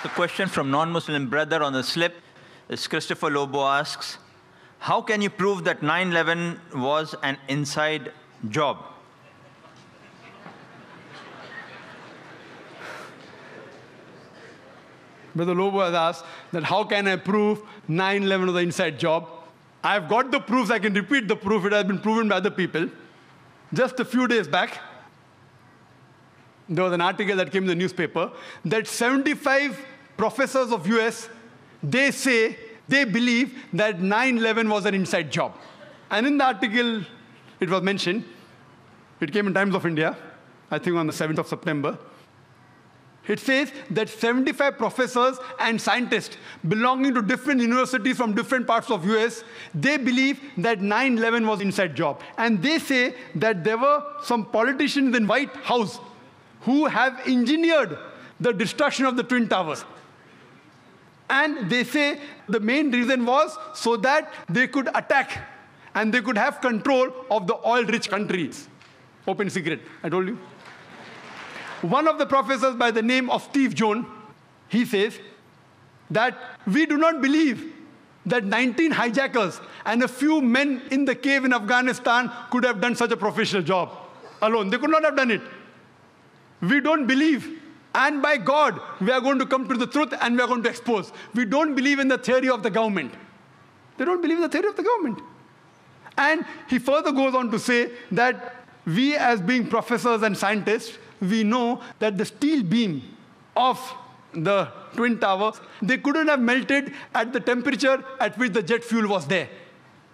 The question from non-Muslim brother on the slip is Christopher Lobo asks, how can you prove that 9/11 was an inside job? Brother Lobo has asked that how can I prove 9/11 was an inside job? I've got the proofs, I can repeat the proof, it has been proven by other people. Just a few days back, there was an article that came in the newspaper that 75 professors of US, they believe that 9/11 was an inside job. And in the article, it was mentioned, it came in Times of India, I think on the 7th of September. It says that 75 professors and scientists belonging to different universities from different parts of US, they believe that 9/11 was an inside job. And they say that there were some politicians in White House who have engineered the destruction of the Twin Towers. And they say the main reason was so that they could attack and they could have control of the oil-rich countries. Open secret, I told you. One of the professors by the name of Steve Jones, he says that we do not believe that 19 hijackers and a few men in the cave in Afghanistan could have done such a professional job alone. They could not have done it. We don't believe. And by God, we are going to come to the truth and we are going to expose. We don't believe in the theory of the government. They don't believe in the theory of the government. And he further goes on to say that we as being professors and scientists, we know that the steel beam of the Twin Towers, they couldn't have melted at the temperature at which the jet fuel was there.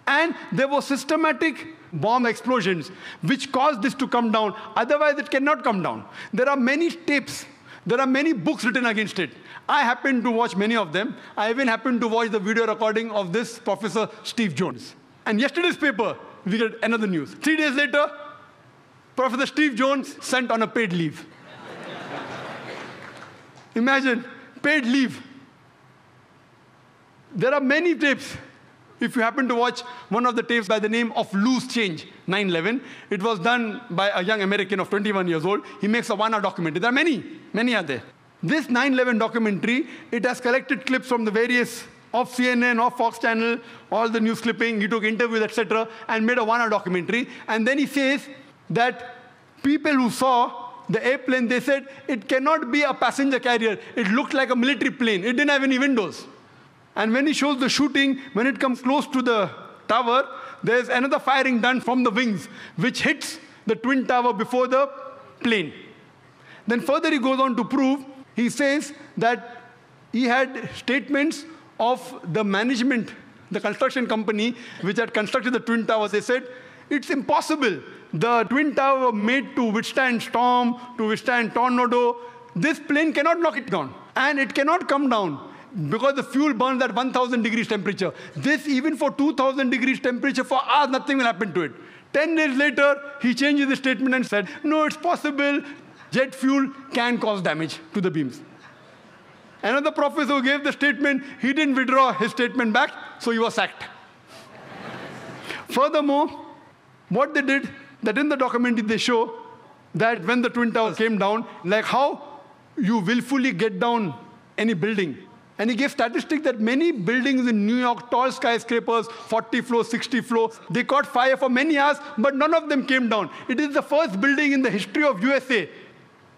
And there were systematic bomb explosions which caused this to come down. Otherwise, it cannot come down. There are many tapes. There are many books written against it. I happen to watch many of them. I even happened to watch the video recording of this Professor Steve Jones. And yesterday's paper, we get another news. 3 days later, Professor Steve Jones sent on a paid leave. Imagine, paid leave. There are many tapes. If you happen to watch one of the tapes by the name of Loose Change, 9/11, it was done by a young American of 21 years old. He makes a 1-hour documentary. There are many are there. This 9/11 documentary, it has collected clips from the various of CNN, of Fox Channel, all the news clipping. He took interviews, etc., and made a 1-hour documentary. And then he says that people who saw the airplane, they said it cannot be a passenger carrier. It looked like a military plane. It didn't have any windows. And when he shows the shooting, when it comes close to the tower, there's another firing done from the wings, which hits the Twin Tower before the plane. Then further he goes on to prove, he says that he had statements of the management, the construction company, which had constructed the Twin Towers. They said, it's impossible. The Twin Tower were made to withstand storm, to withstand tornado. This plane cannot knock it down. And it cannot come down because the fuel burns at 1,000 degrees temperature. This, even for 2,000 degrees temperature, for hours, nothing will happen to it. 10 days later, he changes his statement and said, no, it's possible. Jet fuel can cause damage to the beams. Another professor who gave the statement, he didn't withdraw his statement back, so he was sacked. Furthermore, what they did, that in the documentary they show that when the Twin Towers came down, like how you willfully get down any building. And he gave statistics that many buildings in New York, tall skyscrapers, 40 floors, 60 floors, they caught fire for many hours, but none of them came down. It is the first building in the history of USA.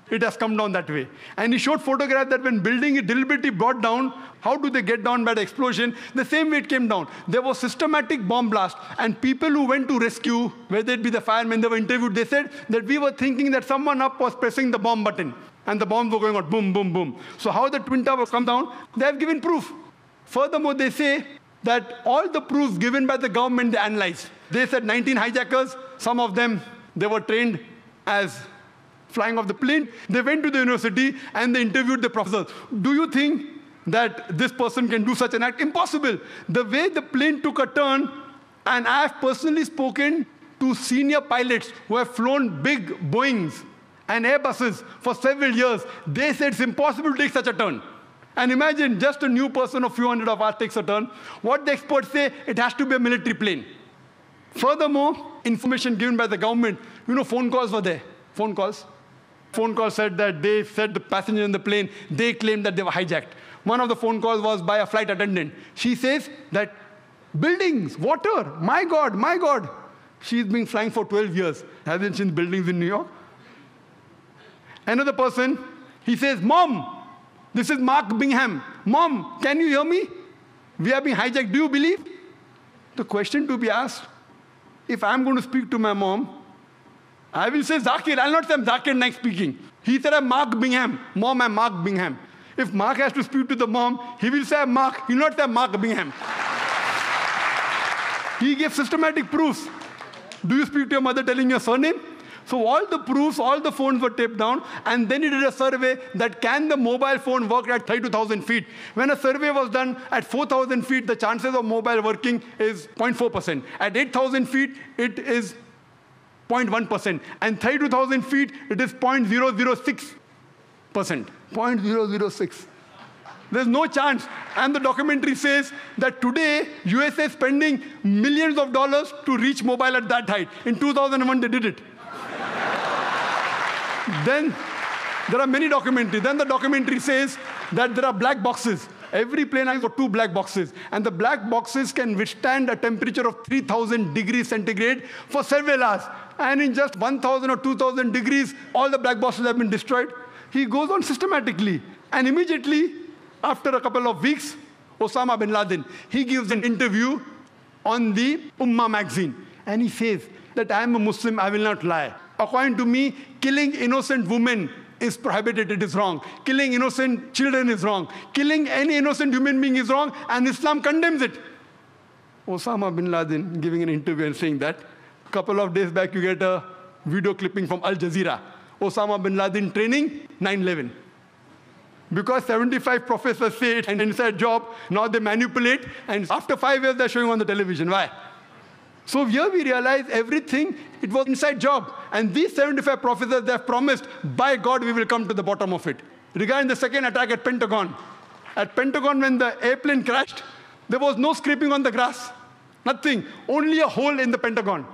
It has come down that way. And he showed photographs that when building is deliberately brought down, how do they get down by the explosion? The same way it came down. There was systematic bomb blast. And people who went to rescue, whether it be the firemen, they were interviewed, they said that we were thinking that someone up was pressing the bomb button. And the bombs were going out, boom, boom, boom. So how the Twin Towers come down? They have given proof. Furthermore, they say that all the proofs given by the government, they analyzed. They said 19 hijackers, some of them, they were trained as flying off the plane. They went to the university and they interviewed the professors. Do you think that this person can do such an act? Impossible. The way the plane took a turn, and I have personally spoken to senior pilots who have flown big Boeings and Airbuses for several years. They said it's impossible to take such a turn. And imagine just a new person of few hundred of us takes a turn. What the experts say, it has to be a military plane. Furthermore, information given by the government, phone calls were there. Phone calls said that they said the passenger in the plane, they claimed that they were hijacked. One of the phone calls was by a flight attendant. She says that buildings, water, my God, my God. She's been flying for 12 years. Hasn't seen buildings in New York. Another person, he says, Mom, this is Mark Bingham. Mom, can you hear me? We are being hijacked. Do you believe? The question to be asked, if I'm going to speak to my mom, I will say Zakir. I'll not say I'm Zakir Naik speaking. He said I'm Mark Bingham. Mom, I'm Mark Bingham. If Mark has to speak to the mom, he will say I'm Mark. He will not say I'm Mark Bingham. He gave systematic proofs. Do you speak to your mother telling your surname? So all the proofs, all the phones were taped down, and then he did a survey that can the mobile phone work at 32,000 feet. When a survey was done at 4,000 feet, the chances of mobile working is 0.4%. At 8,000 feet, it is 0.1%. And 32,000 feet, it is 0.006%. 0.006. There's no chance. And the documentary says that today, USA is spending millions of dollars to reach mobile at that height. In 2001, they did it. Then there are many documentaries. Then the documentary says that there are black boxes. Every plane has got 2 black boxes. And the black boxes can withstand a temperature of 3,000 degrees centigrade for several hours. And in just 1,000 or 2,000 degrees, all the black boxes have been destroyed. He goes on systematically. And immediately, after a couple of weeks, Osama bin Laden, he gives an interview on the Ummah magazine. And he says that I am a Muslim, I will not lie. According to me, killing innocent women is prohibited, it is wrong. Killing innocent children is wrong. Killing any innocent human being is wrong, and Islam condemns it. Osama bin Laden giving an interview and saying that. A couple of days back, you get a video clipping from Al Jazeera. Osama bin Laden training 9/11. Because 75 professors say it's an inside job, now they manipulate, and after 5 years, they're showing on the television. Why? So here we realize everything, it was inside job. And these 75 professors, they have promised, by God, we will come to the bottom of it. Regarding the second attack at Pentagon. At Pentagon, when the airplane crashed, there was no scraping on the grass. Nothing. Only a hole in the Pentagon.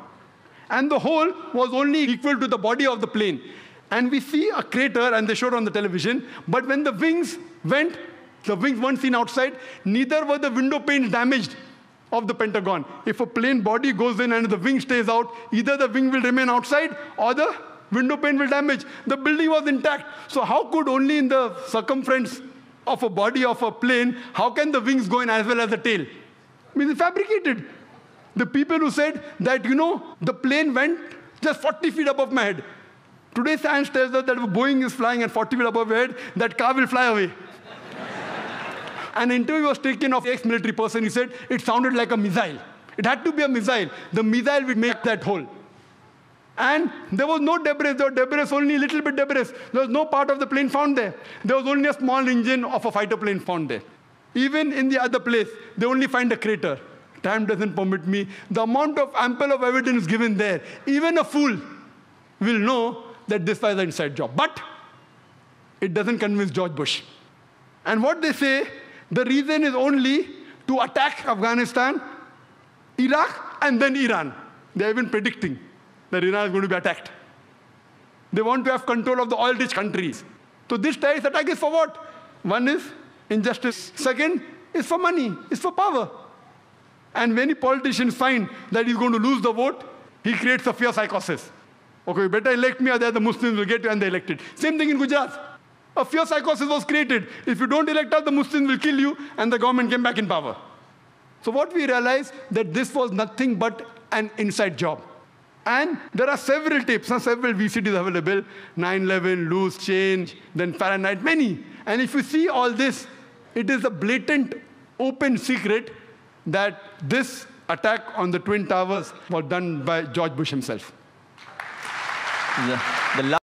And the hole was only equal to the body of the plane. And we see a crater, and they showed on the television. But when the wings went, the wings weren't seen outside, neither were the window panes damaged of the Pentagon. If a plane body goes in and the wing stays out, either the wing will remain outside or the window pane will damage. The building was intact. So how could only in the circumference of a body of a plane, how can the wings go in as well as the tail? I mean, it's fabricated. The people who said that, the plane went just 40 feet above my head. Today science tells us that if Boeing is flying at 40 feet above your head, that car will fly away. An interview was taken of an ex-military person. He said it sounded like a missile. It had to be a missile. The missile would make that hole. And there was no debris. There was debris, only a little bit debris. There was no part of the plane found there. There was only a small engine of a fighter plane found there. Even in the other place, they only find a crater. Time doesn't permit me. The amount of ample of evidence given there, even a fool will know that this was an inside job. But it doesn't convince George Bush. And what they say, the reason is only to attack Afghanistan, Iraq, and then Iran. They're even predicting that Iran is going to be attacked. They want to have control of the oil-rich countries. So this terrorist attack is for what? One is injustice. Second is for money. It's for power. And many politicians find that he's going to lose the vote, he creates a fear psychosis. Okay, you better elect me or the Muslims will get you, and they elected. Same thing in Gujarat. A fear psychosis was created. If you don't elect us, the Muslims will kill you, and the government came back in power. So what we realized, that this was nothing but an inside job. And there are several tapes, several VCDs available, 9/11, loose change, then Fahrenheit, many. And if you see all this, it is a blatant, open secret that this attack on the Twin Towers was done by George Bush himself. The